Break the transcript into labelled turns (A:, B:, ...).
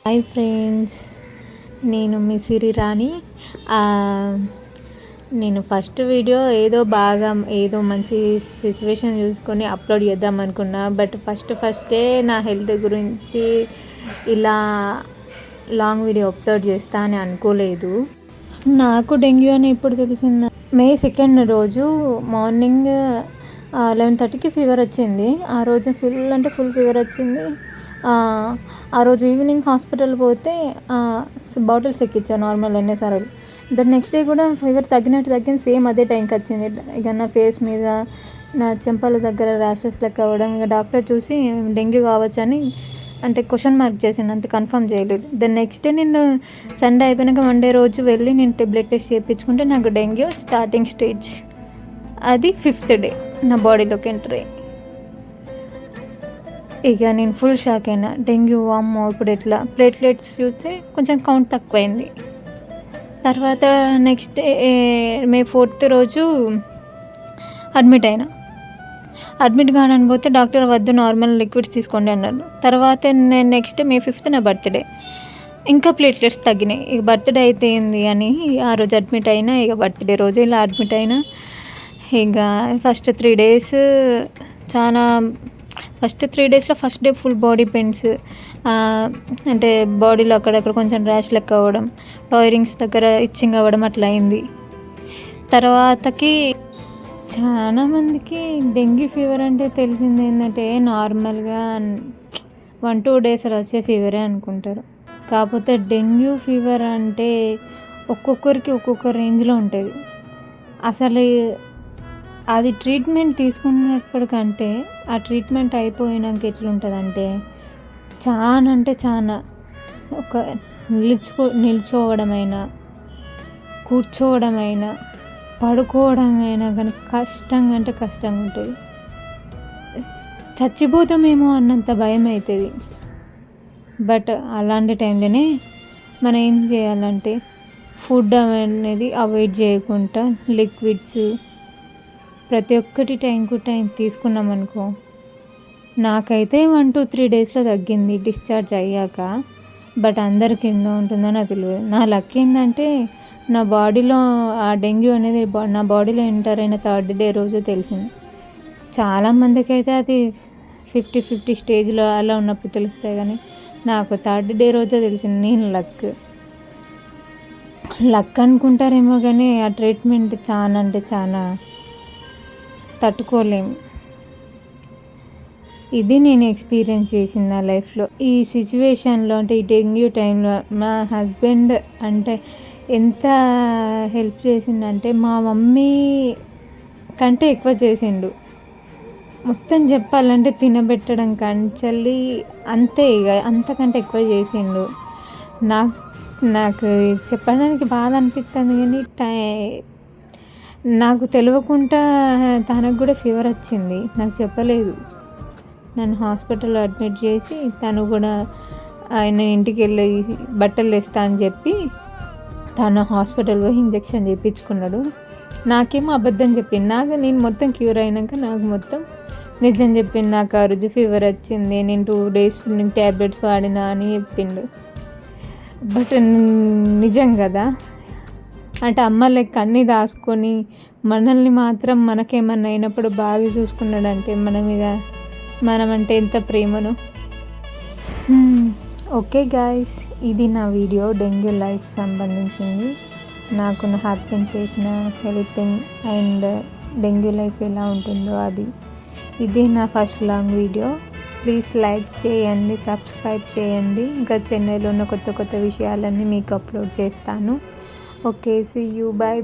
A: Hi friends, నేను మీ సిరి రాణి. నేను first video ఏదో మంచి సిచ్యువేషన్ చూసుకొని అప్లోడ్ చేద్దాం అనుకున్నా. బట్ ఫస్టే నా హెల్త్ గురించి ఇలా లాంగ్ వీడియో అప్లోడ్ చేస్తా అని అనుకోలేదు. నాకు డెంగ్యూ అని ఇప్పుడు తెలిసింది. మే 2 రోజు మార్నింగ్ 11:30కి ఫీవర్ వచ్చింది. ఆ రోజు ఫుల్ ఫీవర్ వచ్చింది. ఆ రోజు ఈవినింగ్ హాస్పిటల్ పోతే బాటిల్స్ ఎక్కించాను నార్మల్ NSRL. దాని నెక్స్ట్ డే కూడా ఫీవర్ తగ్గింది. సేమ్ అదే టైంకి వచ్చింది. ఇక నా ఫేస్ మీద నా చెంపల దగ్గర ర్యాషెస్ లెక్క అవ్వడం. ఇక డాక్టర్ చూసి డెంగ్యూ కావచ్చని అంటే క్వశ్చన్ మార్క్ చేసింది, అంతే, కన్ఫర్మ్ చేయలేదు. దాని నెక్స్ట్ డే నేను సండే అయిపోయినాక మండే రోజు వెళ్ళి నేను బ్లడ్ టెస్ట్ చేయించుకుంటే నాకు డెంగ్యూ స్టార్టింగ్ స్టేజ్. అది 5th డే నా బాడీలోకి ఎంటర్ అయ్యి. ఇక నేను ఫుల్ షాక్ అయినా. డెంగ్యూ వామ్మో ఇప్పుడు ఎట్లా, ప్లేట్లెట్స్ చూస్తే కొంచెం కౌంట్ తక్కువైంది. తర్వాత నెక్స్ట్ డే మే 4th రోజు అడ్మిట్ అయినా. అడ్మిట్ కానని పోతే డాక్టర్ వద్దు, నార్మల్ లిక్విడ్స్ తీసుకోండి అన్నారు. తర్వాత నేను నెక్స్ట్ మే 5th నా బర్త్డే, ఇంకా ప్లేట్లెట్స్ తగ్గినాయి. ఇక బర్త్డే అయితే ఏంది అని ఆ రోజు అడ్మిట్ అయినా. ఇక బర్త్డే రోజు ఇలా అడ్మిట్ అయినా. ఇక ఫస్ట్ 3 డేస్ ఫస్ట్ 3 డేస్లో first day full body pains, అంటే బాడీలో అక్కడక్కడ కొంచెం ర్యాష్ లెక్క అవ్వడం, టాయిరింగ్స్ దగ్గర ఇచ్చింగ్ అవ్వడం అట్లా అయింది. తర్వాతకి చాలామందికి డెంగ్యూ ఫీవర్ అంటే తెలిసింది ఏంటంటే నార్మల్గా 1-2 డేస్ అలా వచ్చే ఫీవరే అనుకుంటారు. కాకపోతే డెంగ్యూ ఫీవర్ అంటే ఒక్కొక్కరికి ఒక్కొక్క రేంజ్లో ఉంటుంది. అసలు అది ట్రీట్మెంట్ తీసుకున్నప్పటికంటే ఆ ట్రీట్మెంట్ అయిపోయినాక ఎట్లుంటుందంటే చాలా ఒక నిల్చోవడమైనా, కూర్చోవడమైనా, పడుకోవడం అయినా కానీ కష్టంగా ఉంటుంది. చచ్చిపోతామేమో అన్నంత భయం అవుతుంది. బట్ అలాంటి టైంలోనే మనం ఏం చేయాలంటే ఫుడ్ అనేది అవాయిడ్ చేయకుండా లిక్విడ్స్ ప్రతి ఒక్కటి టైం టు టైం తీసుకున్నాం అనుకో. నాకైతే 1-3 డేస్లో తగ్గింది డిశ్చార్జ్ అయ్యాక. బట్ అందరికి ఎన్నో ఉంటుందో నాకు తెలియదు. నా లక్ ఏంటంటే నా బాడీలో ఆ డెంగ్యూ అనేది నా బాడీలో ఎంటర్ అయిన 3rd డే రోజు తెలిసింది. చాలామందికి అయితే అది 50-50 స్టేజ్లో అలా ఉన్నప్పుడు తెలుస్తాయి, కానీ నాకు 3rd డే రోజే తెలిసింది. నేను లక్ అనుకుంటారేమో కానీ ఆ ట్రీట్మెంట్ చాలా తట్టుకోలేము. ఇది నేను ఎక్స్పీరియన్స్ చేసింది నా లైఫ్లో. ఈ సిచ్యువేషన్లో అంటే ఈ డెంగ్యూ టైంలో మా హస్బెండ్ అంటే ఎంత హెల్ప్ చేసిండంటే మా మమ్మీ కంటే ఎక్కువ చేసిండు. మొత్తం చెప్పాలంటే తినబెట్టడం కంచెల్లి అంతే, ఇక అంతకంటే ఎక్కువ చేసిండు. నాకు చెప్పడానికి బాధ అనిపిస్తుంది, కానీ నాకు తెలియకుండా తనకు కూడా ఫీవర్ వచ్చింది, నాకు చెప్పలేదు. నన్ను హాస్పిటల్లో అడ్మిట్ చేసి తను కూడా ఆయన ఇంటికి వెళ్ళి బట్టలు వేస్తా అని చెప్పి తను హాస్పిటల్ పోయి ఇంజెక్షన్ చేయించుకున్నాడు. నాకేమో అబద్ధం చెప్పింది. నేను మొత్తం క్యూర్ అయినాక నాకు మొత్తం నిజం చెప్పింది. నాకు ఆ రోజు ఫీవర్ వచ్చింది, నేను 2 డేస్ ట్యాబ్లెట్స్ వాడినా అని చెప్పిండు. బట్ నిజం కదా, అంటే అమ్మ లెక్క అన్నీ దాచుకొని మనల్ని మాత్రం మనకేమన్నా అయినప్పుడు బాగా చూసుకున్నాడంటే మనమంటే ఎంత ప్రేమను. ఓకే గాయస్, ఇది నా వీడియో డెంగ్యూ లైఫ్ సంబంధించింది. నాకు నా హస్బెండ్ చేసిన హెల్పింగ్ అండ్ డెంగ్యూ లైఫ్ ఎలా ఉంటుందో ఇది నా first long video. Please like చేయండి, సబ్స్క్రైబ్ చేయండి. ఇంకా చెన్నైలో ఉన్న కొత్త విషయాలన్నీ మీకు అప్లోడ్ చేస్తాను. Okay, see you, bye.